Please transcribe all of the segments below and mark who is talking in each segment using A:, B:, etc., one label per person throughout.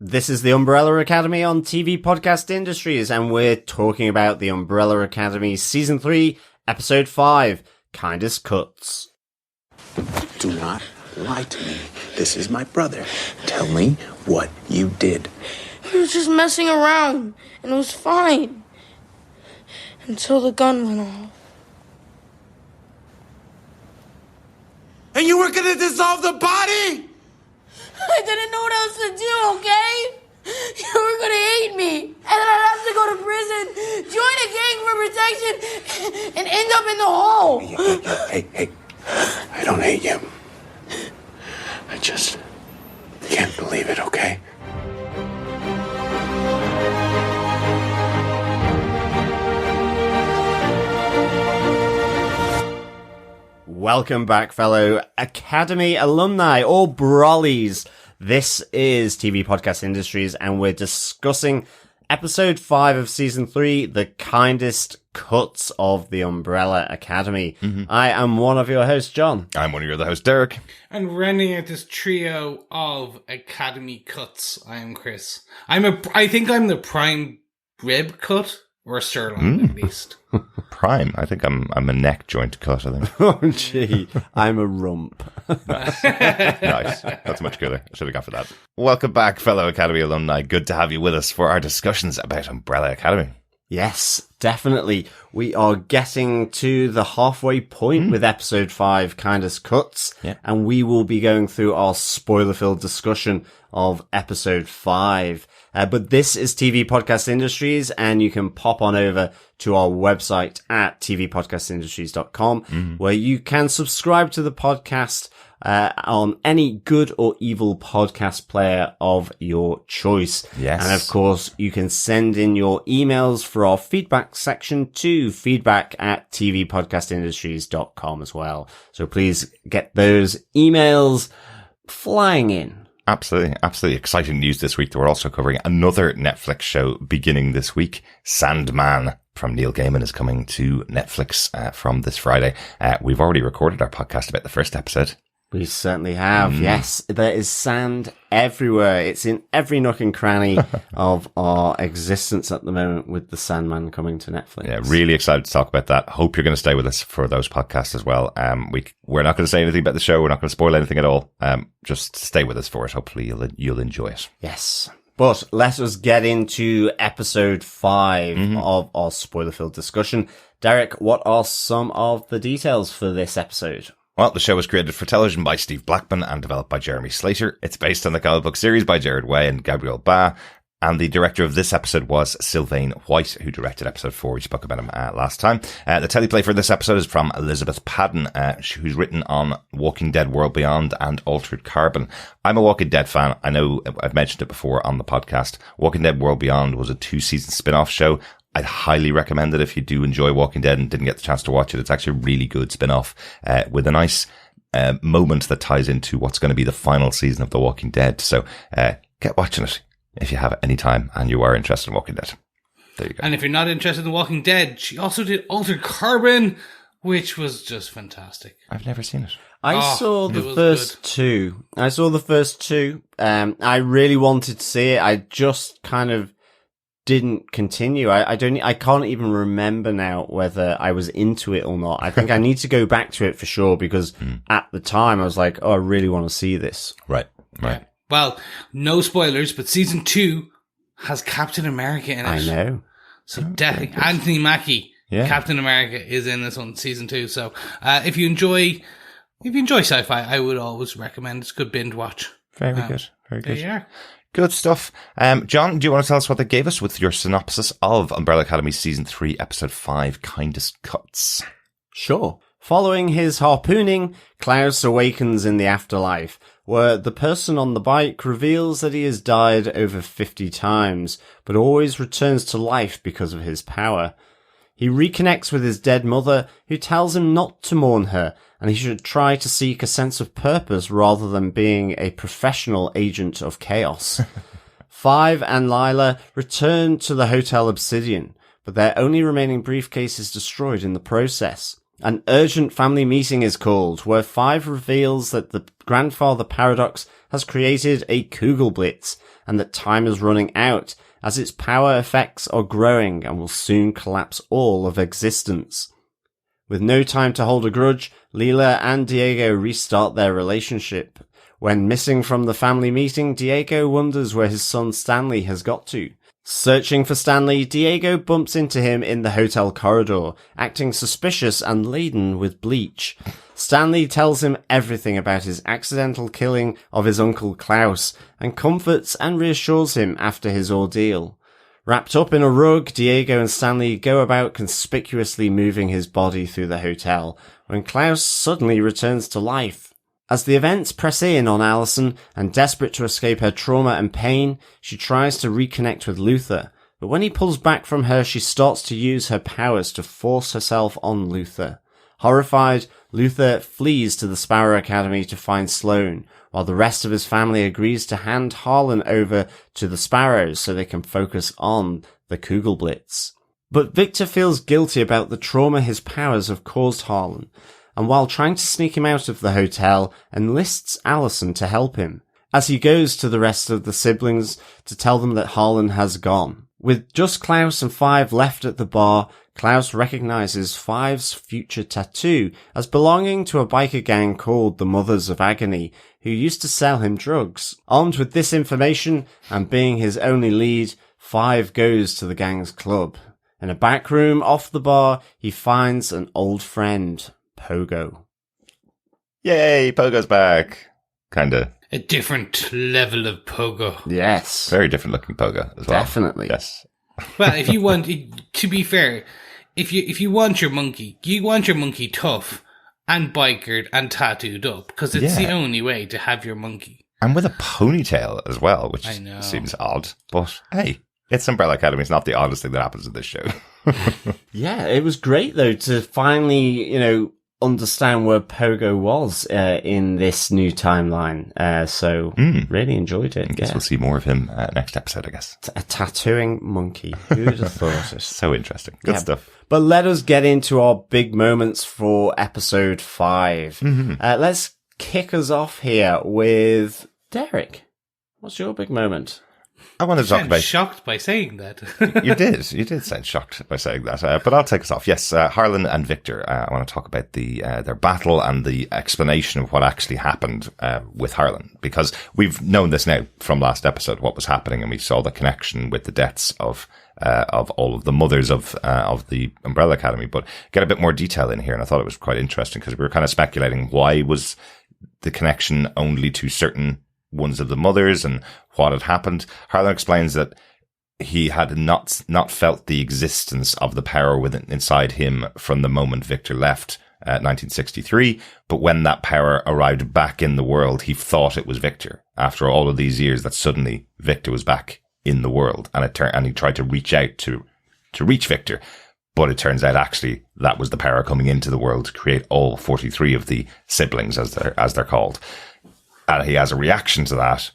A: This is the Umbrella Academy on TV Podcast Industries, and we're talking about the Umbrella Academy Season 3, Episode 5, Kindest Cuts.
B: Do not lie to me. This is my brother. Tell me what you did.
C: He was just messing around, and it was fine. Until the gun went off.
B: And you were gonna dissolve the body?
C: I didn't know what else to do, okay? You were gonna hate me, and then I'd have to go to prison, join a gang for protection, and end up in the hole.
B: Hey. I don't hate you. I just can't believe it, okay?
A: Welcome back, fellow Academy alumni, or brollies. This is TV Podcast Industries, and we're discussing Episode 5 of Season 3, The Kindest Cuts of the Umbrella Academy. I am one of your hosts, John.
D: I'm one of your other hosts, Derek.
E: And rounding out this trio of Academy Cuts, I am Chris. I think I'm the prime rib cut, or sirloin at least.
D: Prime. I think I'm a neck joint cut, I think.
A: Oh, gee. I'm a rump.
D: Nice. That's much cooler. I should have gone for that. Welcome back, fellow Academy alumni. Good to have you with us for our discussions about Umbrella Academy.
A: Yes, definitely. We are getting to the halfway point with Episode 5, Kindest Cuts, and we will be going through our spoiler-filled discussion of Episode 5. But this is TV Podcast Industries, and you can pop on over to our website at tvpodcastindustries.com, where you can subscribe to the podcast on any good or evil podcast player of your choice.
D: Yes.
A: And of course, you can send in your emails for our feedback section to feedback@tvpodcastindustries.com as well. So please get those emails flying in.
D: Absolutely exciting news this week that we're also covering another Netflix show beginning this week. Sandman from Neil Gaiman is coming to Netflix from this Friday. We've already recorded our podcast about the first episode.
A: We certainly have, yes. There is sand everywhere. It's in every nook and cranny of our existence at the moment with the Sandman coming to Netflix.
D: Yeah, really excited to talk about that. Hope you're going to stay with us for those podcasts as well. We're not going to say anything about the show. We're not going to spoil anything at all. Just stay with us for it. Hopefully you'll enjoy it.
A: Yes. But let us get into episode 5 of our spoiler-filled discussion. Derek, what are some of the details for this episode?
D: Well, the show was created for television by Steve Blackman and developed by Jeremy Slater. It's based on the comic book series by Jared Way and Gabriel Ba. And the director of this episode was Sylvain White, who directed episode 4. We spoke about him last time. The teleplay for this episode is from Elizabeth Padden, who's written on Walking Dead World Beyond and Altered Carbon. I'm a Walking Dead fan. I know I've mentioned it before on the podcast. Walking Dead World Beyond was a 2-season spin-off show. I'd highly recommend it if you do enjoy Walking Dead and didn't get the chance to watch it. It's actually a really good spin-off with a nice moment that ties into what's going to be the final season of The Walking Dead. So get watching it if you have any time and you are interested in Walking Dead. There you go.
E: And if you're not interested in Walking Dead, she also did Altered Carbon, which was just fantastic.
D: I've never seen it.
A: I saw the first two. I really wanted to see it. I just kind of didn't continue. I can't even remember now whether I was into it or not. I think I need to go back to it for sure, because at the time I was like, oh, I really want to see this.
D: Right.
E: Yeah. Well, no spoilers, but season 2 has Captain America in it.
A: I know.
E: So definitely Anthony Mackie, Captain America, is in this one, season 2. So if you enjoy sci-fi, I would always recommend. It's a good binge watch.
D: Very good. Very good.
E: There you are.
D: Good stuff. John, do you want to tell us what they gave us with your synopsis of Umbrella Academy Season 3, Episode 5, Kindest Cuts?
A: Sure. Following his harpooning, Klaus awakens in the afterlife, where the person on the bike reveals that he has died over 50 times, but always returns to life because of his power. He reconnects with his dead mother, who tells him not to mourn her, and he should try to seek a sense of purpose rather than being a professional agent of chaos. Five and Lila return to the Hotel Obsidian, but their only remaining briefcase is destroyed in the process. An urgent family meeting is called, where Five reveals that the grandfather paradox has created a Kugelblitz, and that time is running out, as its power effects are growing and will soon collapse all of existence. With no time to hold a grudge, Lila and Diego restart their relationship. When missing from the family meeting, Diego wonders where his son Stanley has got to. Searching for Stanley, Diego bumps into him in the hotel corridor, acting suspicious and laden with bleach. Stanley tells him everything about his accidental killing of his uncle Klaus, and comforts and reassures him after his ordeal. Wrapped up in a rug, Diego and Stanley go about conspicuously moving his body through the hotel, when Klaus suddenly returns to life. As the events press in on Alison, and desperate to escape her trauma and pain, she tries to reconnect with Luther, but when he pulls back from her, she starts to use her powers to force herself on Luther. Horrified, Luther flees to the Sparrow Academy to find Sloane, while the rest of his family agrees to hand Harlan over to the Sparrows so they can focus on the Kugelblitz. But Victor feels guilty about the trauma his powers have caused Harlan, and while trying to sneak him out of the hotel, enlists Alison to help him, as he goes to the rest of the siblings to tell them that Harlan has gone. With just Klaus and Five left at the bar, Klaus recognizes Five's future tattoo as belonging to a biker gang called the Mothers of Agony, who used to sell him drugs. Armed with this information, and being his only lead, Five goes to the gang's club. In a back room off the bar, he finds an old friend, Pogo.
D: Yay, Pogo's back. Kinda.
E: A different level of Pogo.
A: Yes.
D: Very different looking Pogo as well.
A: Definitely.
D: Yes.
E: Well, if you want, to be fair, if you want your monkey tough and bikered and tattooed up, because it's the only way to have your monkey.
D: And with a ponytail as well, which seems odd. But hey, it's Umbrella Academy. It's not the oddest thing that happens in this show.
A: Yeah, it was great though to finally, understand where Pogo was in this new timeline. So really enjoyed it.
D: I guess we'll see more of him next episode, I guess.
A: A tattooing monkey. Who'd have thought it?
D: So interesting. Good stuff.
A: But let us get into our big moments for episode 5. Let's kick us off here with Derek. What's your big moment?
D: I want to talk about...
E: shocked by saying that.
D: You did sound shocked by saying that. But I'll take us off. Yes, Harlan and Victor. I want to talk about their battle and the explanation of what actually happened with Harlan, because we've known this now from last episode, what was happening, and we saw the connection with the deaths of all of the mothers of the Umbrella Academy. But get a bit more detail in here, and I thought it was quite interesting because we were kind of speculating why was the connection only to certain ones of the mothers and what had happened. Harlan explains that he had not felt the existence of the power inside him from the moment Victor left 1963, but when that power arrived back in the world, he thought it was Victor. After all of these years, that suddenly Victor was back in the world, and he tried to reach out to reach Victor, but it turns out actually that was the power coming into the world to create all 43 of the siblings, as they're called. And he has a reaction to that,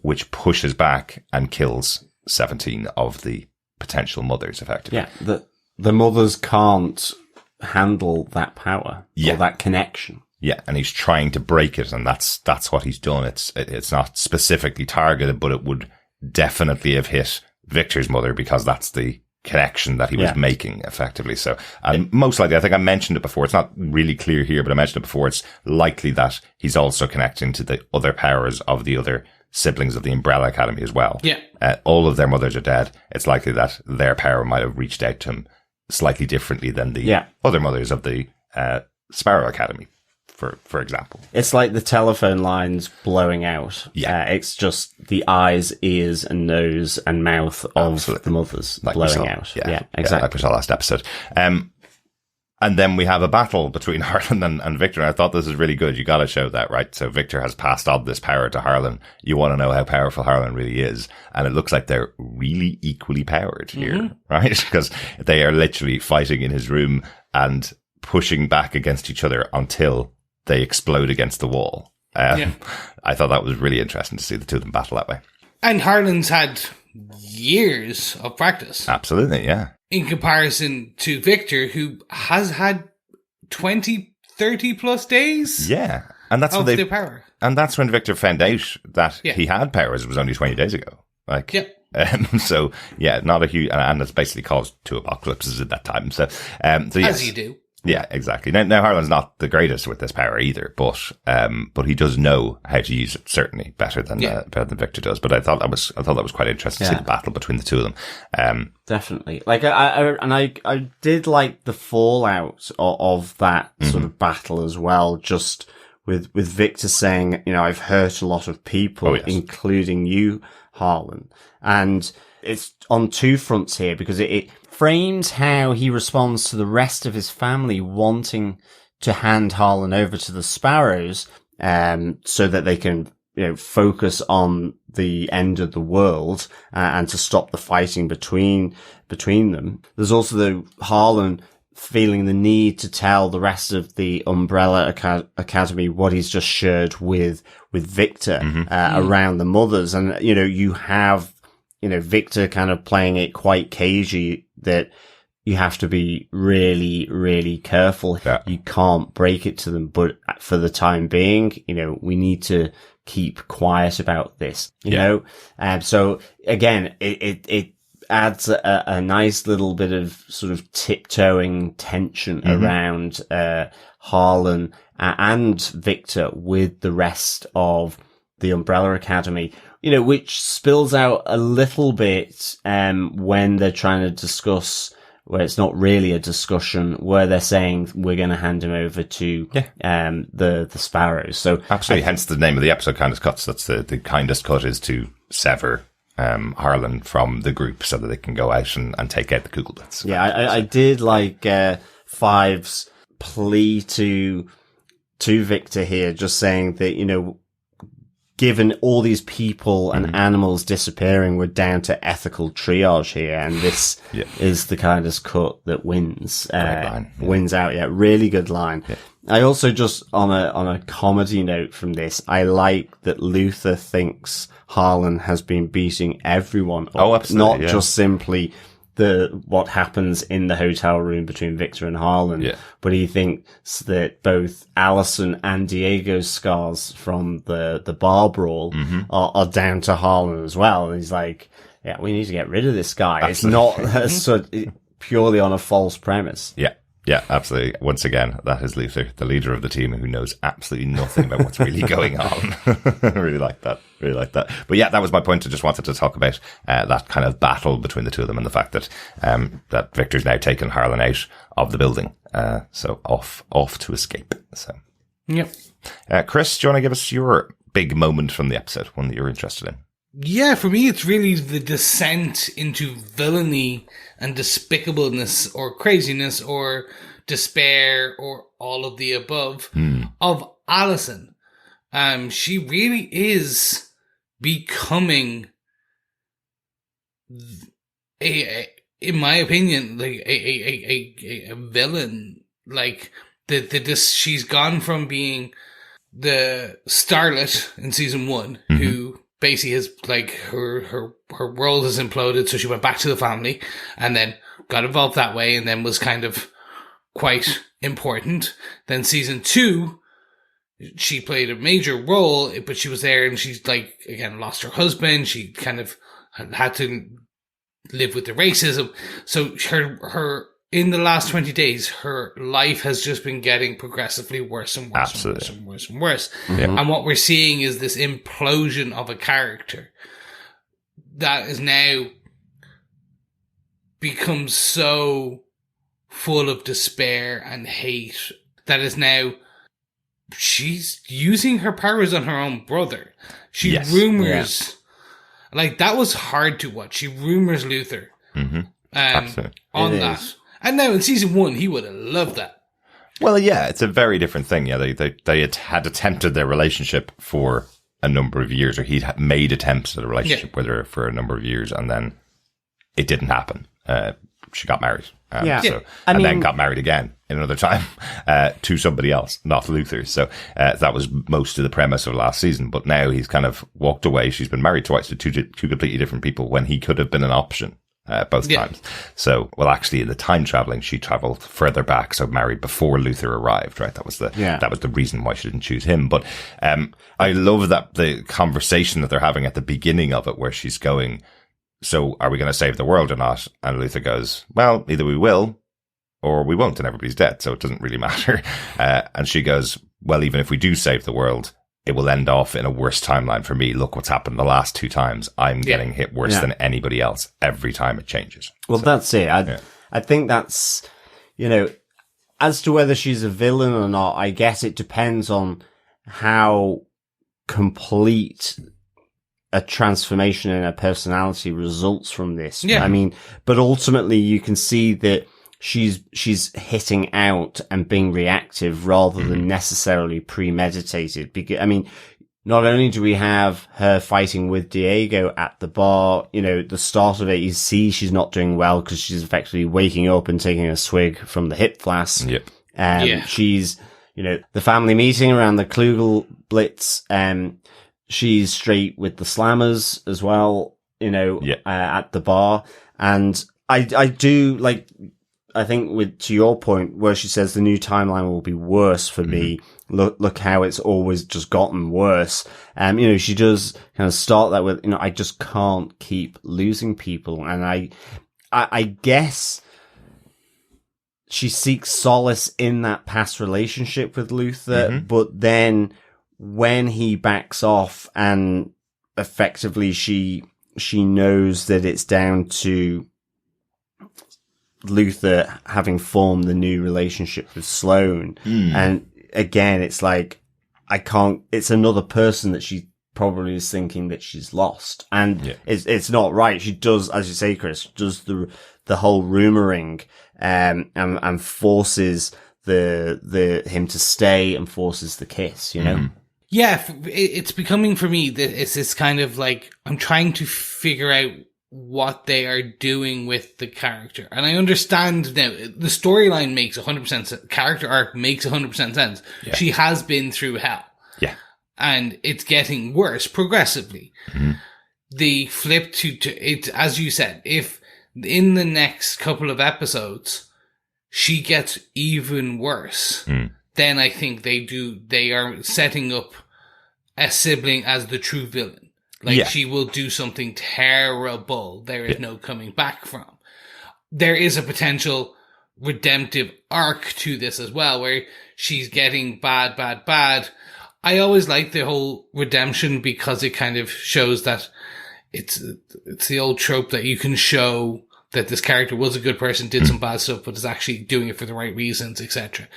D: which pushes back and kills 17 of the potential mothers, effectively.
A: Yeah, the mothers can't handle that power or that connection.
D: Yeah, and he's trying to break it, and that's what he's done. It's not specifically targeted, but it would definitely have hit Victor's mother because that's the connection that he was making, effectively. So, and most likely, I think I mentioned it before, it's not really clear here, but I mentioned it before, it's likely that he's also connecting to the other powers of the other siblings of the Umbrella Academy as well.
E: Yeah.
D: All of their mothers are dead. It's likely that their power might have reached out to him slightly differently than the other mothers of the Sparrow Academy, for example.
A: It's like the telephone lines blowing out. Yeah. It's just the eyes, ears, and nose and mouth of the mothers like blowing out. Yeah, exactly.
D: Like we saw last episode. And then we have a battle between Harlan and Victor. And I thought this is really good. You got to show that, right? So Victor has passed on this power to Harlan. You want to know how powerful Harlan really is. And it looks like they're really equally powered here, right? Because they are literally fighting in his room and pushing back against each other until they explode against the wall. I thought that was really interesting to see the two of them battle that way.
E: And Harlan's had years of practice.
D: Absolutely, yeah.
E: In comparison to Victor, who has had 20, 30 plus days.
D: Yeah. And that's
E: of
D: when
E: the power.
D: And that's when Victor found out that he had powers. It was only 20 days ago. Like, so yeah, not a huge, and it's basically caused 2 apocalypses at that time. So, yes.
E: As you do.
D: Yeah, exactly. Now Harlan's not the greatest with this power either, but he does know how to use it certainly better than Victor does. But I thought that was quite interesting to see the battle between the two of them.
A: Definitely. Like, I did like the fallout of that sort of battle as well, just with Victor saying, you know, I've hurt a lot of people, including you, Harlan. And it's on 2 fronts here, because it frames how he responds to the rest of his family wanting to hand Harlan over to the Sparrows, so that they can, you know, focus on the end of the world, and to stop the fighting between them. There's also the Harlan feeling the need to tell the rest of the Umbrella Academy what he's just shared with Victor, around the mothers. And, you know, you have, you know, Victor kind of playing it quite cagey, that you have to be really, really careful. Yeah. You can't break it to them, but for the time being, you know, we need to keep quiet about this, you know? So again, it adds a nice little bit of sort of tiptoeing tension around, Harlan and Victor with the rest of the Umbrella Academy, you know, which spills out a little bit, when they're trying to discuss, where it's not really a discussion, where they're saying we're going to hand him over to, the Sparrows. So
D: absolutely. Hence the name of the episode, Kindest Cuts. That's the kindest cut, is to sever Harlan from the group so that they can go out and take out the Kugelblitz.
A: Yeah, I did like Five's plea to Victor here, just saying that, you know, given all these people and animals disappearing, we're down to ethical triage here, and this is the kindest cut that wins. Wins out. Yeah, really good line. Yeah. I also, just on a comedy note from this, I like that Luther thinks Harlan has been beating everyone up.
D: Oh, absolutely.
A: Not just simply what happens in the hotel room between Victor and Harlan, but he thinks that both Allison and Diego's scars from the bar brawl are down to Harlan as well. And he's like, yeah, we need to get rid of this guy. Absolutely. It's not purely on a false premise.
D: Yeah, absolutely. Once again, that is Luther, the leader of the team, who knows absolutely nothing about what's really going on. I really like that. But yeah, that was my point. I just wanted to talk about that kind of battle between the two of them, and the fact that that Victor's now taken Harlan out of the building, so off to escape. So,
E: yep.
D: Chris, do you want to give us your big moment from the episode, one that you're interested in?
E: Yeah, for me, it's really the descent into villainy and despicableness or craziness or despair or all of the above of Allison. She really is becoming, in my opinion, like a villain. Like she's gone from being the starlet in season 1, who basically has, like, her world has imploded, so she went back to the family and then got involved that way, and then was kind of quite important. Then season 2, she played a major role, but she was there, and she's, like, again, lost her husband. She kind of had to live with the racism. So her in the last 20 days, her life has just been getting progressively worse and worse. Absolutely. And worse and worse and worse. Mm-hmm. And what we're seeing is this implosion of a character that is now become so full of despair and hate that is now she's using her powers on her own brother. She rumors, like, that was hard to watch. She rumors Luther on that. And now in season 1, he would have loved that.
D: Well, yeah, it's a very different thing. Yeah, they had attempted their relationship for a number of years, or he'd made attempts at a relationship with her for a number of years, and then it didn't happen. She got married. Then got married again in another time to somebody else, not Luther. So that was most of the premise of last season. But now he's kind of walked away. She's been married twice to two completely different people when he could have been an option. both times. So, well, actually, in the time traveling, she traveled further back, so married before Luther arrived, right? That was the reason why she didn't choose him. But I love that the conversation that they're having at the beginning of it, where she's going, so are we going to save the world or not? And Luther goes, well, either we will or we won't, and everybody's dead, so it doesn't really matter. And she goes, well, even if we do save the world, it will end off in a worse timeline for me. Look what's happened the last 2 times. I'm getting hit worse than anybody else every time it changes.
A: Well, that's it. I think that's, as to whether she's a villain or not, I guess it depends on how complete a transformation in her personality results from this. Yeah. I mean, but ultimately you can see that she's hitting out and being reactive rather than necessarily premeditated. Because, I mean, not only do we have her fighting with Diego at the bar, the start of it, you see she's not doing well because she's effectively waking up and taking a swig from the hip flask.
D: Yep.
A: She's, the family meeting around the Kugelblitz, she's straight with the slammers as well, at the bar. And I do like, I think to your point where she says the new timeline will be worse for me. Look how it's always just gotten worse. She does kind of start that with, I just can't keep losing people. And I guess she seeks solace in that past relationship with Luther, but then when he backs off and effectively she knows that it's down to Luther having formed the new relationship with Sloane. And again, it's like, it's another person that she probably is thinking that she's lost. And it's not right. She does, as you say, Chris, does the whole rumoring, and forces him to stay and forces the kiss,
E: Yeah, it's becoming for me that it's this kind of like, I'm trying to figure out what they are doing with the character. And I understand now, the storyline makes 100% sense. Character arc makes 100% sense. Yeah. She has been through hell.
D: Yeah.
E: And it's getting worse progressively. The flip to it, as you said, if in the next couple of episodes, she gets even worse, then I think they are setting up a sibling as the true villain. Like, she will do something terrible there is no coming back from. There is a potential redemptive arc to this as well, where she's getting bad. I always like the whole redemption because it kind of shows that it's the old trope that you can show that this character was a good person, did some bad stuff, but is actually doing it for the right reasons, etc.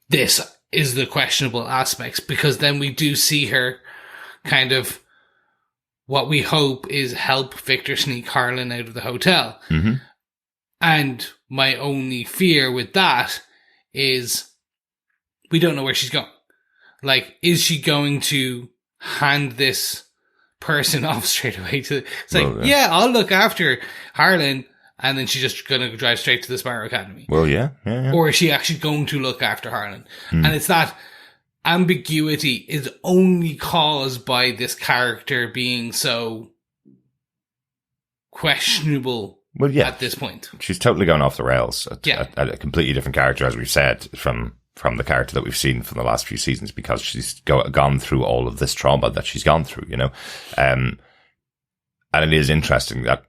E: This is the questionable aspects, because then we do see her kind of, what we hope is help Victor sneak Harlan out of the hotel. And my only fear with that is we don't know where she's going. Like, is she going to hand this person off straight away to, it's like, I'll look after Harlan, and then she's just going to drive straight to the Sparrow Academy.
D: Well, yeah.
E: Or is she actually going to look after Harlan? And it's that ambiguity is only caused by this character being so questionable at this point.
D: She's totally gone off the rails. A completely different character, as we've said, from the character that we've seen from the last few seasons, because she's gone through all of this trauma that she's gone through, and it is interesting that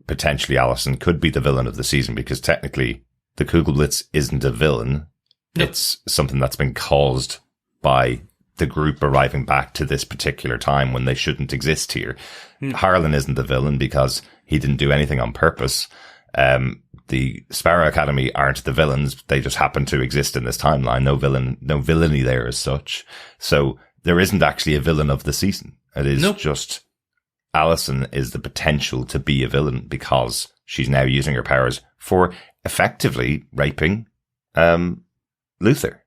D: potentially Allison could be the villain of the season, because technically the Kugelblitz isn't a villain. No. It's something that's been caused by the group arriving back to this particular time when they shouldn't exist here. Harlan isn't the villain because he didn't do anything on purpose. The Sparrow Academy aren't the villains. They just happen to exist in this timeline. No villainy there as such. So there isn't actually a villain of the season. It is just Allison is the potential to be a villain because she's now using her powers for effectively raping Luther.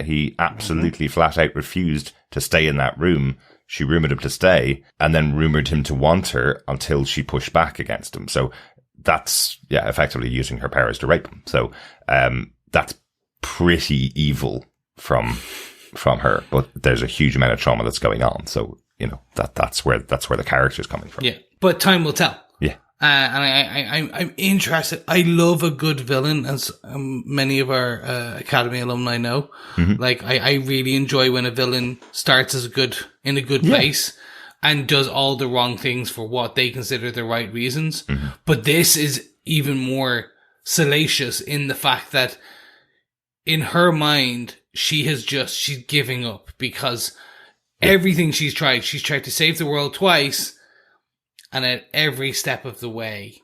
D: He absolutely flat out refused to stay in that room. She rumoured him to stay and then rumoured him to want her until she pushed back against him. So that's, effectively using her powers to rape him. So, that's pretty evil from her, but there's a huge amount of trauma that's going on. So, that's where the character's coming from.
E: Yeah. But time will tell.
D: Yeah.
E: And I'm interested. I love a good villain, as many of our Academy alumni know.
D: Mm-hmm.
E: Like, I really enjoy when a villain starts as in a good place and does all the wrong things for what they consider the right reasons.
D: Mm-hmm.
E: But this is even more salacious in the fact that in her mind, she's giving up because everything she's tried to save the world twice. And at every step of the way,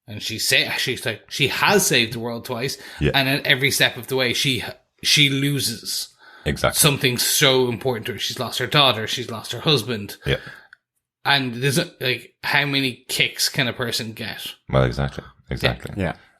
E: and she has saved the world twice, and at every step of the way, she loses something so important to her. She's lost her daughter, she's lost her husband, and there's like, how many kicks can a person get?
D: Well, exactly,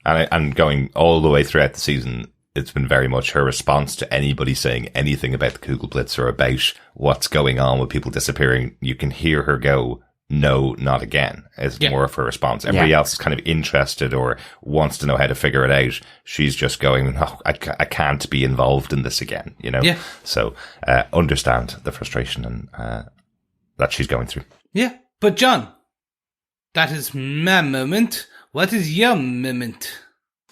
D: and going all the way throughout the season, it's been very much her response to anybody saying anything about the Kugelblitz or about what's going on with people disappearing. You can hear her go, "No, not again," is more of her response. Everybody else is kind of interested or wants to know how to figure it out. She's just going, "No, I can't be involved in this again," you know?
E: Yeah.
D: So, understand the frustration and, that she's going through.
E: Yeah. But John, that is my moment. What is your moment?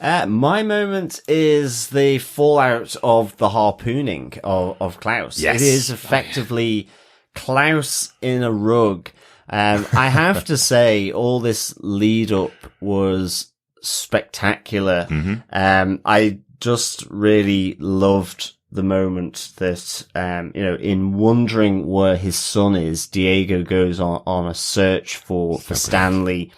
A: My moment is the fallout of the harpooning of Klaus.
D: Yes.
A: It is effectively Klaus in a rug. I have to say, all this lead up was spectacular.
D: Mm-hmm.
A: I just really loved the moment that, in wondering where his son is, Diego goes on a search for Stanley,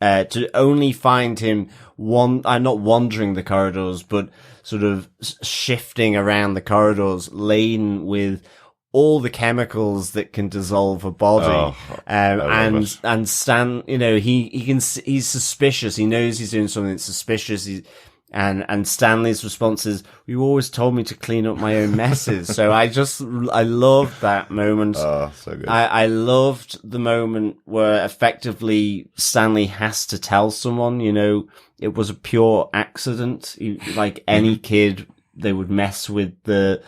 A: to only find him not wandering the corridors, but sort of shifting around the corridors, laden with all the chemicals that can dissolve a body. And Stan, he's suspicious. He knows he's doing something that's suspicious. And Stanley's response is, "You always told me to clean up my own messes." So I loved that moment.
D: Oh, so good.
A: I loved the moment where effectively Stanley has to tell someone, it was a pure accident. Like any kid, they would mess with the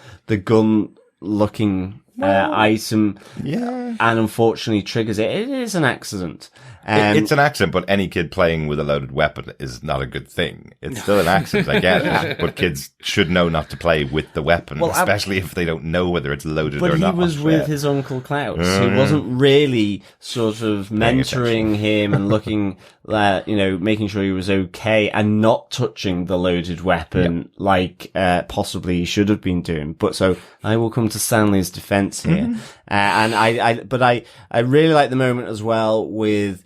A: gun looking item, and unfortunately triggers it. It is an accident.
D: It's an accident, but any kid playing with a loaded weapon is not a good thing. It's still an accident, I get it. But kids should know not to play with the weapon, especially if they don't know whether it's loaded or not.
A: But he was with his Uncle Klaus. He wasn't really sort of mentoring him and looking, making sure he was okay and not touching the loaded weapon like possibly he should have been doing. But so I will come to Stanley's defense here. And I really like the moment as well with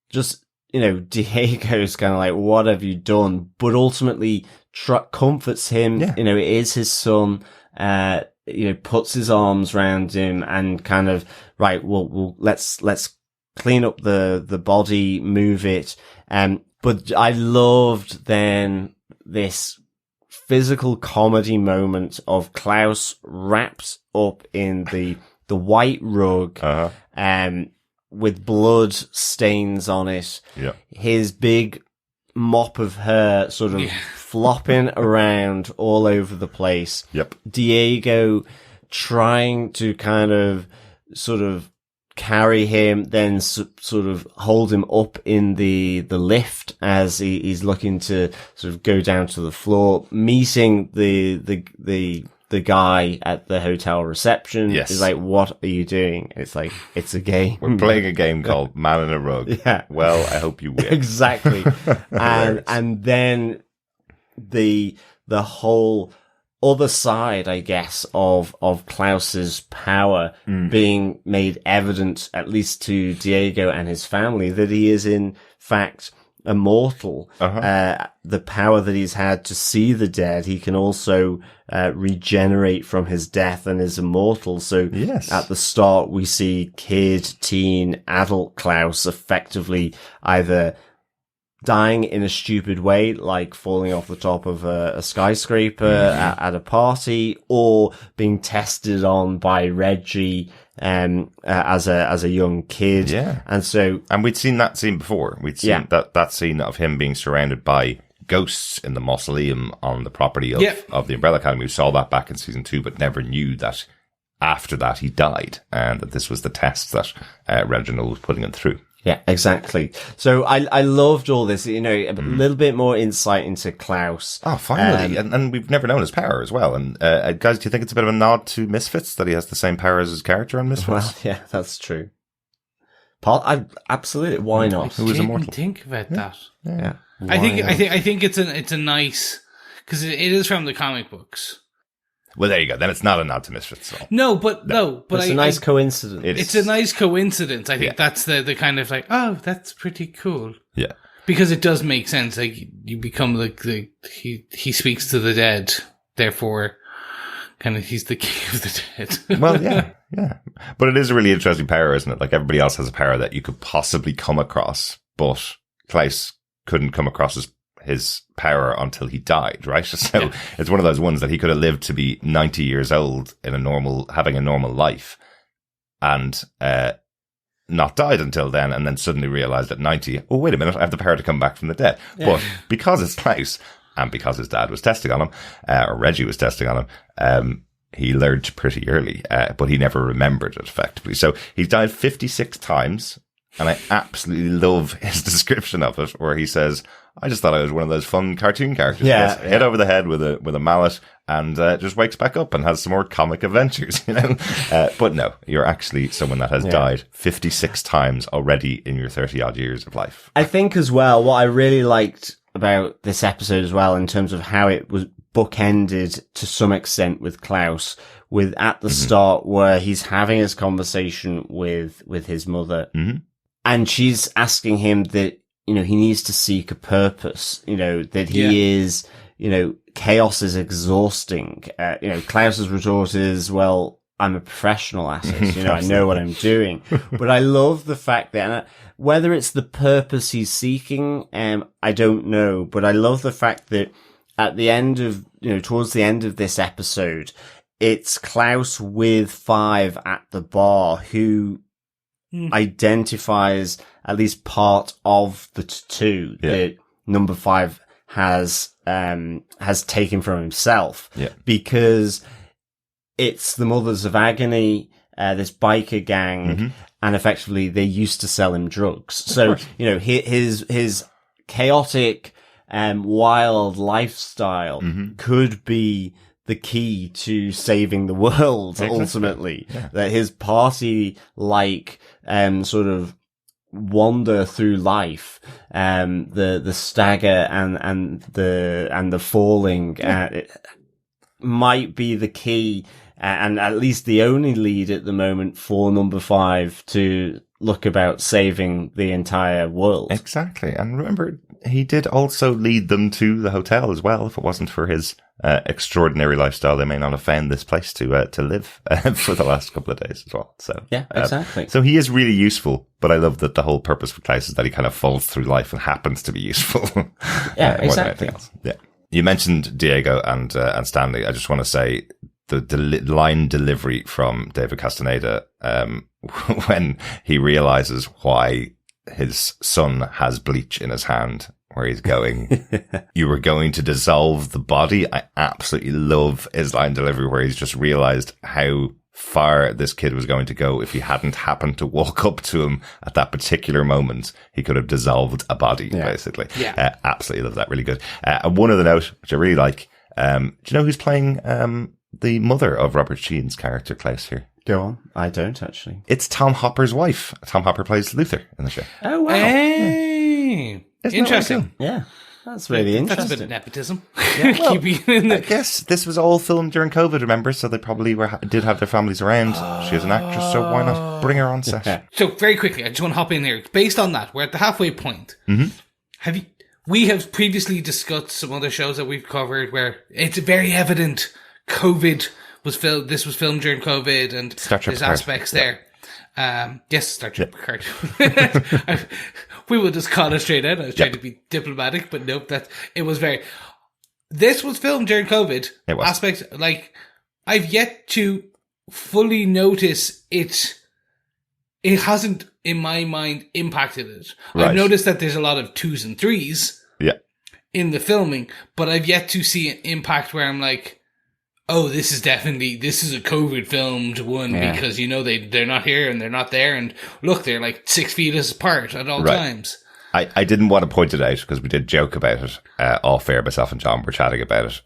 A: just, Diego's kind of like, "What have you done?" But ultimately comforts him. It is his son. Puts his arms around him and kind of, right, well, let's clean up the body, move it. But I loved then this physical comedy moment of Klaus wrapped up in the white rug, with blood stains on it.
D: Yeah.
A: His big mop of hair sort of flopping around all over the place.
D: Yep.
A: Diego trying to kind of sort of carry him, then sort of hold him up in the lift as he's looking to sort of go down to the floor, meeting the guy at the hotel reception.
D: Yes.
A: He's like, "What are you doing?" It's like, it's a game.
D: We're playing a game called Man in a Rug.
A: Yeah.
D: Well, I hope you win.
A: Exactly. and then the whole other side, I guess, of Klaus's power being made evident, at least to Diego and his family, that he is in fact immortal. The power that he's had to see the dead, he can also regenerate from his death and is immortal. So at the start, we see kid, teen, adult Klaus effectively either dying in a stupid way, like falling off the top of a skyscraper at a party, or being tested on by Reggie as a young kid. And
D: we'd seen that scene before. We'd seen that scene of him being surrounded by ghosts in the mausoleum on the property of the Umbrella Academy. We saw that back in season 2, but never knew that after that he died, and that this was the test that Reginald was putting him through.
A: Yeah, exactly. So I loved all this, you know, a little bit more insight into Klaus.
D: Oh, finally. And we've never known his power as well. And, guys, do you think it's a bit of a nod to Misfits that he has the same power as his character on Misfits?
A: Well, yeah, that's true. Absolutely. Why not?
D: Who was immortal?
E: Think about that.
A: Yeah.
E: I think it's a nice, because it is from the comic books.
D: Well, there you go. Then it's not a nod to Misfits at all.
E: No, but
A: it's a nice coincidence.
E: It's a nice coincidence. I think that's the kind of like, oh, that's pretty cool.
D: Yeah.
E: Because it does make sense. Like, you become he speaks to the dead, therefore, kind of he's the king of the dead.
D: Well, yeah. But it is a really interesting power, isn't it? Like, everybody else has a power that you could possibly come across, but Klaus couldn't come across his power until he died, right? So it's one of those ones that he could have lived to be 90 years old having a normal life and, not died until then, and then suddenly realized at 90, oh, wait a minute, I have the power to come back from the dead. Yeah. But because it's Klaus, and because his dad was testing on him, or Reggie was testing on him, he learned pretty early, but he never remembered it effectively. So he's died 56 times, and I absolutely love his description of it, where he says, I just thought I was one of those fun cartoon characters.
A: Yeah.
D: Hit over the head with a mallet and just wakes back up and has some more comic adventures, you know? But no, you're actually someone that has died 56 times already in your 30 odd years of life.
A: I think as well, what I really liked about this episode as well, in terms of how it was bookended to some extent with Klaus, with at the start where he's having his conversation with his mother, and she's asking him that, you know, he needs to seek a purpose, you know, that he is, you know, chaos is exhausting. You know, Klaus's retort is, well, I'm a professional at it. You know, I know what I'm doing. But I love the fact that, whether it's the purpose he's seeking, I don't know. But I love the fact that at the end of, you know, towards the end of this episode, it's Klaus with Five at the bar who identifies at least part of the tattoo that number 5 has taken from himself, because it's the Mothers of Agony, this biker gang, and effectively they used to sell him drugs. So, you know, his chaotic, wild lifestyle could be the key to saving the world, ultimately. Yeah. That his party, sort of wander through life, the stagger and the falling, it might be the key, and at least the only lead at the moment for number 5 to look about saving the entire world.
D: Exactly. And remember, he did also lead them to the hotel as well. If it wasn't for his extraordinary lifestyle, they may not have found this place to live for the last couple of days as well. So
A: yeah, exactly.
D: So he is really useful, but I love that the whole purpose for Klaus is that he kind of falls through life and happens to be useful.
A: Yeah, exactly.
D: Yeah. You mentioned Diego and Stanley. I just want to say the line delivery from David Castaneda, when he realizes why his son has bleach in his hand, where he's going, you were going to dissolve the body. I absolutely love his line delivery, where he's just realized how far this kid was going to go. If he hadn't happened to walk up to him at that particular moment, he could have dissolved a body, basically. Yeah. Absolutely love that. Really good. And one other note, which I really like, do you know who's playing the mother of Robert Sheen's character, Klaus, here?
A: Go on. I don't, actually.
D: It's Tom Hopper's wife. Tom Hopper plays Luther in the show.
A: Oh, wow.
E: Hey. Interesting.
A: Yeah. That's really interesting.
E: That's a bit of nepotism.
D: Yeah, well, I guess this was all filmed during COVID, remember? So they probably did have their families around. She is an actress, so why not bring her on set?
E: So very quickly, I just want to hop in here. Based on that, we're at the halfway point. We have previously discussed some other shows that we've covered where it's very evident COVID was filmed. This was filmed during COVID, and there's aspects there. Yes, Star Trek Picard. We will just call it straight out. I was trying to be diplomatic, but nope. It was very. This was filmed during COVID.
D: It was.
E: Aspects like I've yet to fully notice it. It hasn't, in my mind, impacted it. Right. I've noticed that there's a lot of 2s and 3s.
D: Yeah.
E: In the filming, but I've yet to see an impact where I'm like, oh, this is a COVID filmed one because, they're not here and they're not there. And look, they're like 6 feet apart at all times.
D: I didn't want to point it out because we did joke about it off air. Myself and John were chatting about it.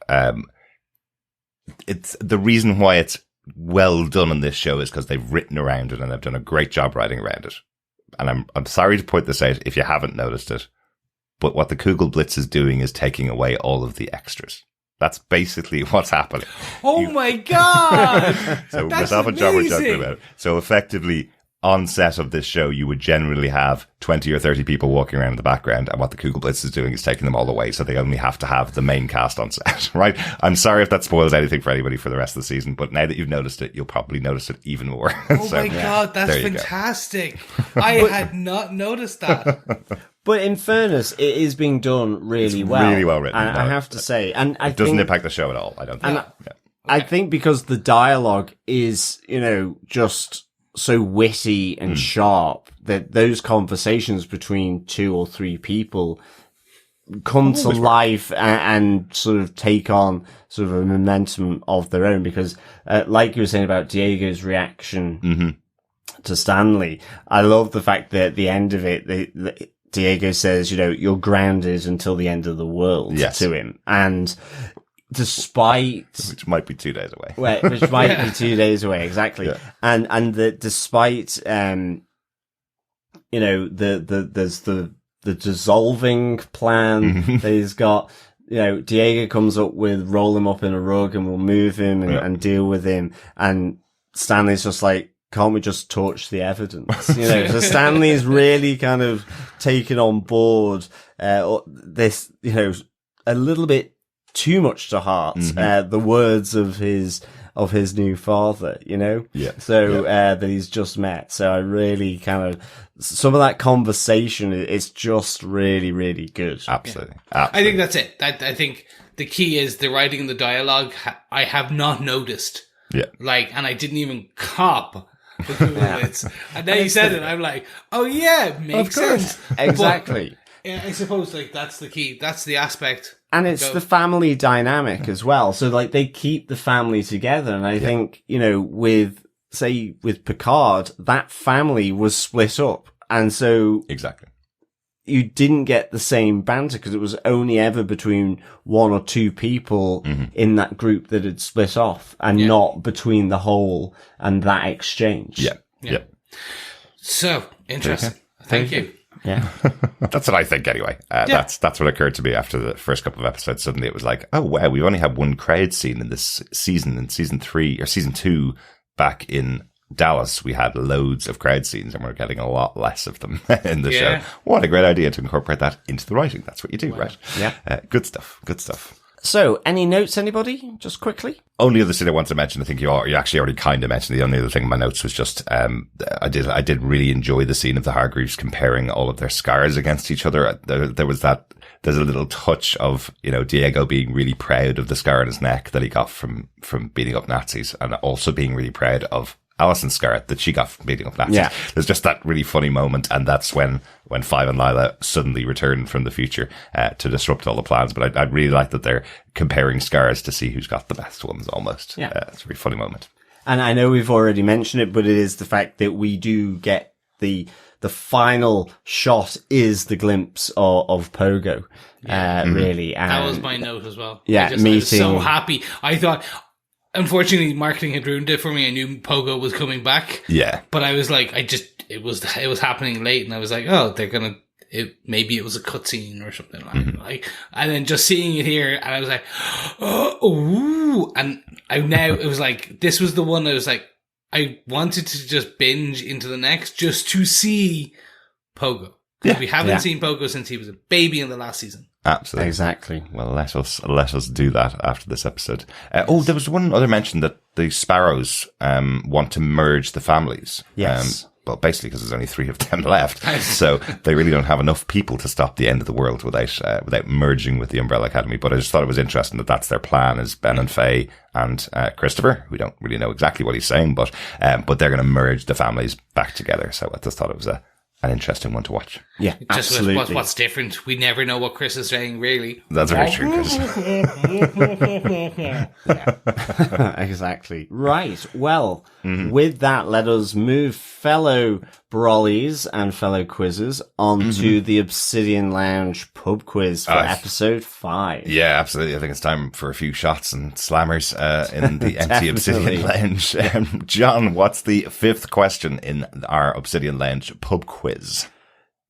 D: It's the reason why it's well done on this show is because they've written around it and they've done a great job writing around it. And I'm sorry to point this out if you haven't noticed it, but what the Kugelblitz is doing is taking away all of the extras. That's basically what's happening.
E: Oh my God!
D: So
E: That's
D: myself and John were
E: amazing.
D: joking about it. So effectively, on set of this show, you would generally have 20 or 30 people walking around in the background, and what the Kugelblitz is doing is taking them all away, so they only have to have the main cast on set, right? I'm sorry if that spoils anything for anybody for the rest of the season, but now that you've noticed it, you'll probably notice it even more.
E: Oh my God, that's fantastic. I had not noticed that.
A: But in fairness, it is being done really well.
D: Really well written.
A: And I have to say, and I
D: it doesn't
A: think,
D: impact the show at all, I don't think.
A: I think because the dialogue is, just so witty and sharp that those conversations between 2 or 3 people come to life and sort of take on sort of a momentum of their own. Because, like you were saying about Diego's reaction to Stanley, I love the fact that at the end of it, Diego says, you're grounded until the end of the world to him. And despite...
D: Which might be 2 days away.
A: Which might be 2 days away, exactly. Yeah. And despite, there's the dissolving plan that he's got, Diego comes up with roll him up in a rug and we'll move him and deal with him. And Stanley's just like, can't we just torch the evidence? So Stanley's really kind of taken on board, this, a little bit too much to heart, the words of his new father, that he's just met. So I really kind of, some of that conversation is just really, really good.
D: Absolutely.
E: I think that's it. I think the key is the writing and the dialogue. I have not noticed.
D: Yeah.
E: And I didn't even cop. And then you said it, I'm like, oh yeah, makes sense.
A: Exactly.
E: But, I suppose that's the key. That's the aspect.
A: And it's the family dynamic as well. So they keep the family together. And I think, with Picard, that family was split up. And so
D: exactly,
A: you didn't get the same banter because it was only ever between 1 or 2 people in that group that had split off and not between the whole and that exchange.
D: Yeah.
E: So interesting. Thank you.
A: Yeah.
D: That's what I think anyway. That's what occurred to me after the first couple of episodes. Suddenly it was like, oh wow, we've only had one crowd scene in this season. In season 3 or season 2 back in Dallas, we had loads of crowd scenes and we're getting a lot less of them in the show. What a great idea to incorporate that into the writing. That's what you do, right? Yeah. Good stuff.
A: So, any notes, anybody? Just quickly?
D: Only other thing I want to mention, I think you actually already kind of mentioned. The only other thing in my notes was just, I did really enjoy the scene of the Hargreaves comparing all of their scars against each other. There's a little touch of, Diego being really proud of the scar on his neck that he got from beating up Nazis, and also being really proud of Alison's scar that she got from beating up Nazis. Yeah. There's just that really funny moment, and that's when Five and Lila suddenly return from the future to disrupt all the plans. But I really like that they're comparing scars to see who's got the best ones almost. Yeah. It's a really funny moment. And I know we've already mentioned it, but it is the fact that we do get the final shot is the glimpse of Pogo, really. And
E: that was my note as well.
A: Yeah,
E: I was so happy. I thought... Unfortunately, marketing had ruined it for me. I knew Pogo was coming back. Yeah. But I was like, it was happening late, and I was like, oh, maybe it was a cutscene or something like. And then just seeing it here, and I was like, oh, and it was like, this was the one I was like, I wanted to just binge into the next just to see Pogo. Because we haven't seen Pogo since he was a baby in the last season. Absolutely. Exactly. Well, let us do that after this episode. There was one other mention that the Sparrows want to merge the families. Yes. Well, basically because there's only 3 of them left. So they really don't have enough people to stop the end of the world without merging with the Umbrella Academy. But I just thought it was interesting that that's their plan, is Ben and Faye and Christopher. We don't really know exactly what he's saying, but they're going to merge the families back together. So I just thought it was a
D: an interesting one to watch.
A: Yeah,
E: Just
A: absolutely.
E: what's different. We never know what Chris is saying, really.
D: That's very true, Chris.
A: Exactly. Right. Well, with that, let us move fellow Brollies and fellow quizzes onto the Obsidian Lounge pub quiz for episode 5.
D: Yeah, absolutely. I think it's time for a few shots and slammers in the empty Obsidian Lounge. John, what's the 5th question in our Obsidian Lounge pub quiz?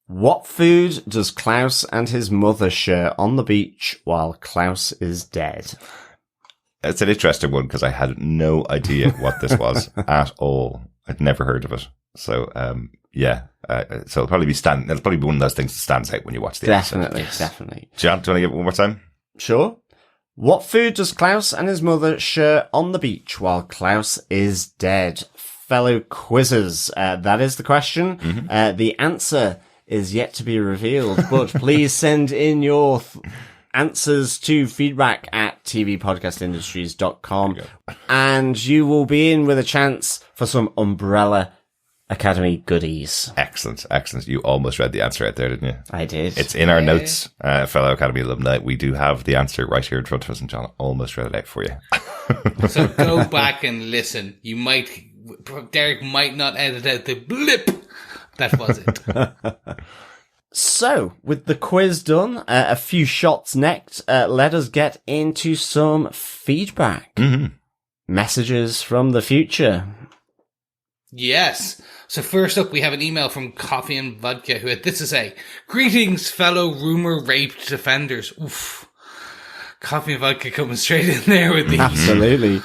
A: What food does Klaus and his mother share on the beach while Klaus is dead?
D: It's an interesting one because I had no idea what this was at all. I'd never heard of it. So, so it'll probably be one of those things that stands out when you watch the episode.
A: Definitely.
D: John, do you want to give it one more time?
A: Sure. What food does Klaus and his mother share on the beach while Klaus is dead? Fellow quizzers, that is the question. The answer is yet to be revealed, but please send in your answers to feedback at tvpodcastindustries.com and you will be in with a chance for some Umbrella Academy goodies.
D: Excellent. You almost read the answer out there, didn't you?
A: I did.
D: It's in our notes, fellow Academy alumni. We do have the answer right here in front of us, and John almost read it out for you.
E: So go back and listen. Derek might not edit out the blip. That was it.
A: So, with the quiz done, a few shots next, let us get into some feedback. Messages from the future.
E: Yes. So first up, we have an email from Coffee and Vodka who had this to say. Greetings, fellow rumor-raped defenders. Oof. Coffee and Vodka coming straight in there with these.
A: Absolutely.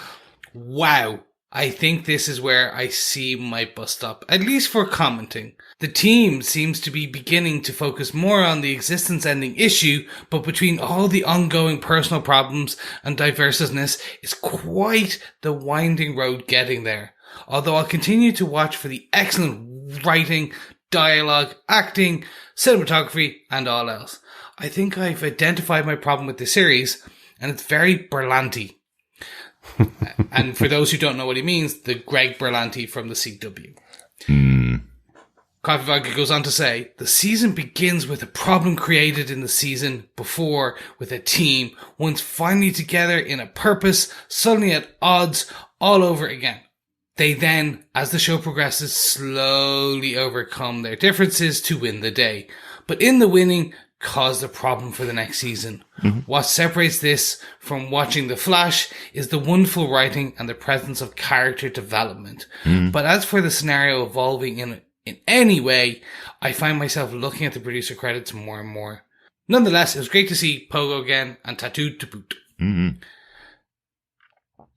E: Wow. I think this is where I see my bust up, at least for commenting. The team seems to be beginning to focus more on the existence-ending issue, but between all the ongoing personal problems and diverseness, it's quite the winding road getting there. Although I'll continue to watch for the excellent writing, dialogue, acting, cinematography, and all else. I think I've identified my problem with the series, and it's very Berlanti. And for those who don't know what he means, the Greg Berlanti from the CW. Coffee Vodka goes on to say, the season begins with a problem created in the season before with a team, once finally together in a purpose, suddenly at odds all over again. They then, as the show progresses, slowly overcome their differences to win the day. But in the winning, cause a problem for the next season. What separates this from watching The Flash is the wonderful writing and the presence of character development. But as for the scenario evolving in any way, I find myself looking at the producer credits more and more. Nonetheless, it was great to see Pogo again and Tattooed to boot.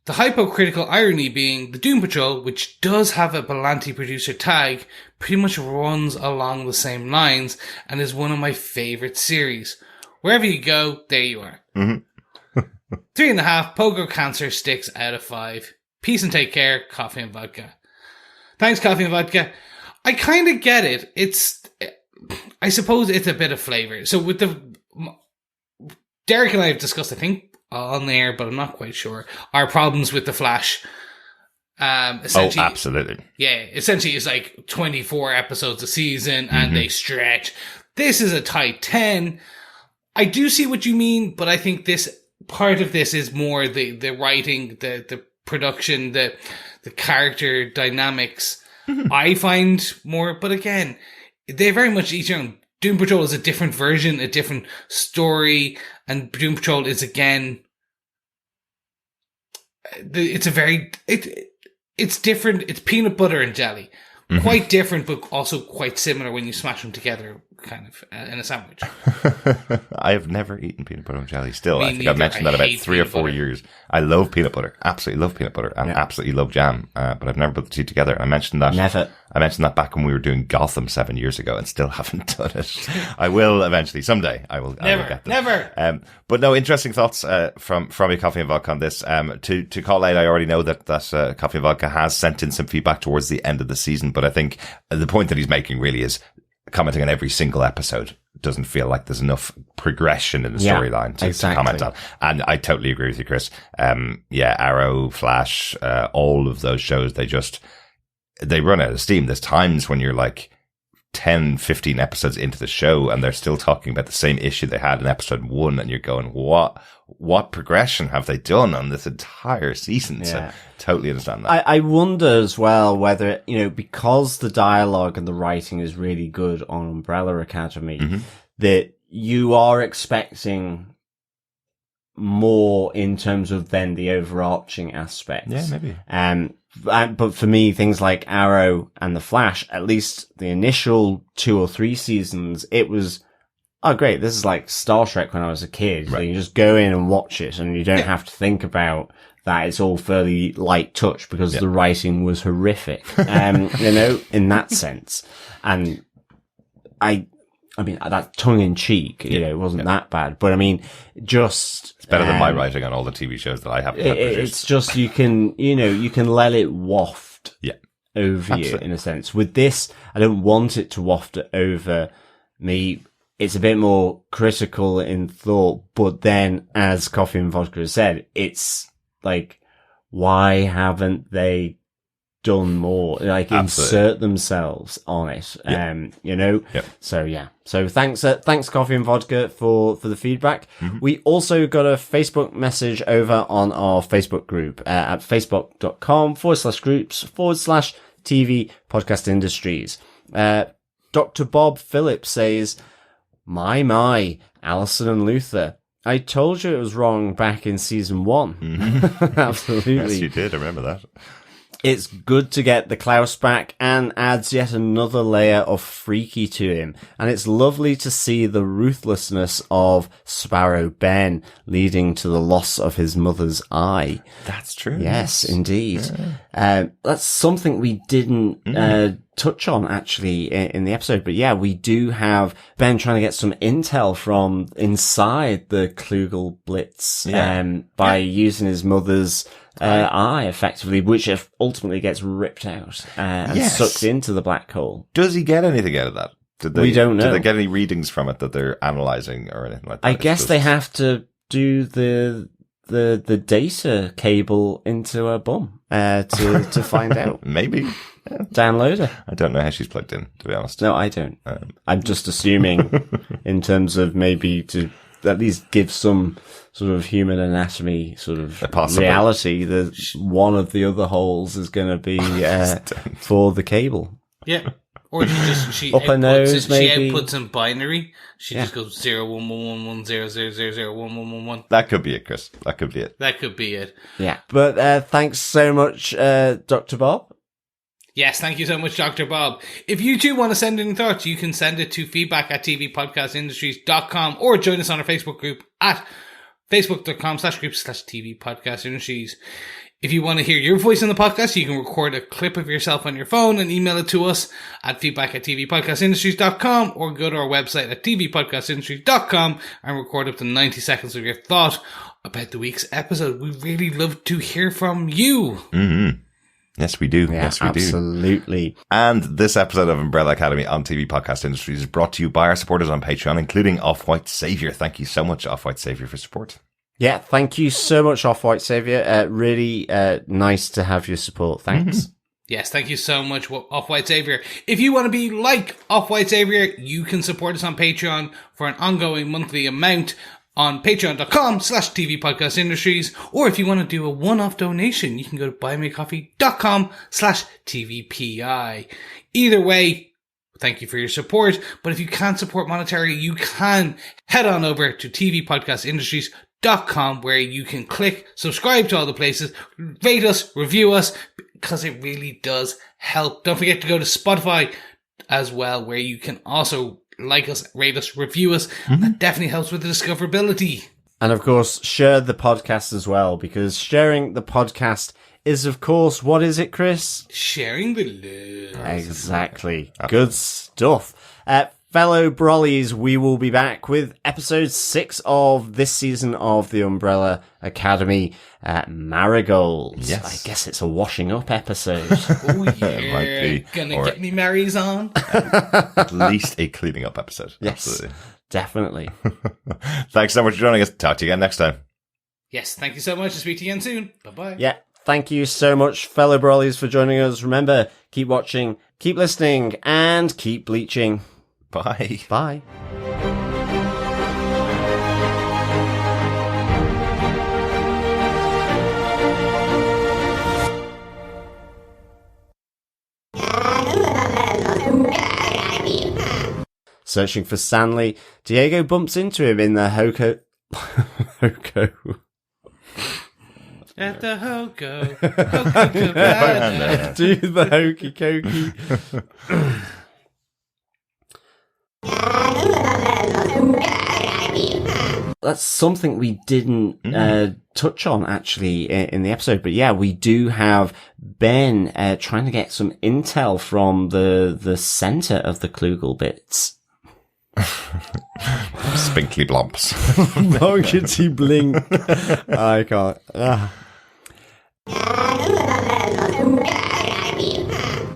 E: The hypocritical irony being the Doom Patrol, which does have a Berlanti producer tag, pretty much runs along the same lines and is one of my favourite series. Wherever you go, there you are. 3.5 Pogo Cancer sticks out of 5. Peace and take care, Coffee and Vodka. Thanks, Coffee and Vodka. I kind of get it. I suppose it's a bit of flavour. So with Derek and I have discussed, I think, on there, but I'm not quite sure, our problems with The Flash. Essentially,
D: absolutely. Yeah,
E: essentially it's like 24 episodes a season and they stretch. This is a tight 10. I do see what you mean, but I think this part of this is more the writing, the production, the character dynamics. I find more, but again, they very much each own. Doom Patrol is a different version, a different story, and Doom Patrol is again, it's different. It's peanut butter and jelly. Quite different, but also quite similar when you smash them together, kind of, in a sandwich.
D: I have never eaten peanut butter and jelly still.
E: Me
D: I think
E: neither.
D: I've mentioned that about 3 or 4
E: butter.
D: years. I love peanut butter. Absolutely love peanut butter. And absolutely love jam. But I've never put the two together. I mentioned that.
A: Never.
D: I mentioned that back when we were doing Gotham 7 years ago and still haven't done it. I will eventually. Someday I will get them.
E: Never.
D: But no, interesting thoughts from your Coffee and Vodka on this. To call out, I already know that Coffee and Vodka has sent in some feedback towards the end of the season, but I think the point that he's making really is commenting on every single episode doesn't feel like there's enough progression in the storyline to comment on. And I totally agree with you, Chris. Arrow, Flash, all of those shows, they run out of steam. There's times when you're like, 10, 15 episodes into the show, and they're still talking about the same issue they had in episode 1, and you're going, what progression have they done on this entire season?
A: Yeah.
D: So totally understand that.
A: I wonder as well whether, because the dialogue and the writing is really good on Umbrella Academy, that you are expecting more in terms of then the overarching aspects.
D: Yeah, maybe.
A: But for me, things like Arrow and The Flash, at least the initial 2 or 3 seasons, it was, oh great, this is like Star Trek when I was a kid.
D: Right.
A: So you just go in and watch it and you don't have to think about that. It's all fairly light touch because the writing was horrific, in that sense. And I mean, that's tongue in cheek, it wasn't that bad, but I mean, just.
D: It's better than my writing on all the TV shows that I have.
A: It's just, you can let it waft over you in a sense. With this, I don't want it to waft over me. It's a bit more critical in thought, but then as Coffee and Vodka has said, it's like, why haven't they done more, insert themselves on it, so thanks Coffee and Vodka for the feedback. We also got a Facebook message over on our Facebook group at facebook.com/groups/TV podcast industries. Dr. Bob Phillips says, my Alison and Luther, I told you it was wrong back in season 1. Absolutely.
D: Yes, you did. I remember that.
A: It's good to get the Klaus back and adds yet another layer of freaky to him. And it's lovely to see the ruthlessness of Sparrow Ben leading to the loss of his mother's eye.
D: That's true.
A: Yes, indeed. Yeah. That's something we didn't touch on actually in the episode. But yeah, we do have Ben trying to get some intel from inside the Kugelblitz by using his mother's eye, effectively, which ultimately gets ripped out and sucked into the black hole.
D: Does he get anything out of that?
A: We don't know.
D: Did they get any readings from it that they're analysing or anything like that?
A: I guess they have to do the data cable into her bum to find out.
D: Maybe. Yeah.
A: Download her.
D: I don't know how she's plugged in, to be honest.
A: No, I don't. I'm just assuming in terms of maybe to at least give some sort of human anatomy sort of reality that one of the other holes is going to be for the cable.
E: Yeah. Or she
A: up her nose, maybe.
E: She outputs in binary. She just goes 0111000011111.
D: That could be it, Chris. That could be it.
E: That could be it.
A: Yeah. But thanks so much, Dr. Bob.
E: Yes, thank you so much, Dr. Bob. If you too want to send in thoughts, you can send it to feedback@tvpodcastindustries.com or join us on our Facebook group at facebook.com/groups/tvpodcastindustries. If you want to hear your voice on the podcast, you can record a clip of yourself on your phone and email it to us at feedback@tvpodcastindustries.com or go to our website at tvpodcastindustries.com and record up to 90 seconds of your thought about the week's episode. We'd really love to hear from you.
D: Mm-hmm. Yes, we do.
A: Yeah,
D: yes, we
A: absolutely.
D: do. And this episode of Umbrella Academy on TV Podcast Industries is brought to you by our supporters on Patreon, including Off-White Saviour. Thank you so much, Off-White Saviour, for support.
A: Yeah, thank you so much, Off-White Saviour. Really nice to have your support. Thanks.
E: Mm-hmm. Yes, thank you so much, Off-White Saviour. If you want to be like Off-White Saviour, you can support us on Patreon for an ongoing monthly amount on patreon.com/tvpodcastindustries, or if you want to do a one-off donation, you can go to buymeacoffee.com/tvpi. Either way, thank you for your support, but if you can't support monetarily, you can head on over to tvpodcastindustries.com where you can click subscribe to all the places, rate us, review us, because it really does help. Don't forget to go to Spotify as well, where you can also like us, rate us, review us. That definitely helps with the discoverability.
A: And of course, share the podcast as well, because sharing the podcast is, of course, what is it, Chris?
E: Sharing the love.
A: Exactly. Good stuff. Fellow Brollies, we will be back with episode 6 of this season of the Umbrella Academy, Marigolds.
D: Yes.
A: I guess it's a washing up episode.
E: Oh, yeah.
D: It might be.
E: Gonna get me Marys on.
D: At least a cleaning up episode.
A: Yes,
D: absolutely.
A: Definitely.
D: Thanks so much for joining us. Talk to you again next time.
E: Yes, thank you so much. I'll speak to you again soon. Bye-bye.
A: Yeah, thank you so much, fellow Brollies, for joining us. Remember, keep watching Keep listening and keep bleaching.
D: Bye.
A: Bye. Searching for Stanley, Diego bumps into him in the Hoko.
E: At the Hoko. Hoko.
A: Do the hokey cokey. That's something we didn't touch on actually in the episode, but yeah, we do have Ben trying to get some intel from the center of the Kugelblitz.
D: Spinkly blobs.
A: Monkey blink. I can't.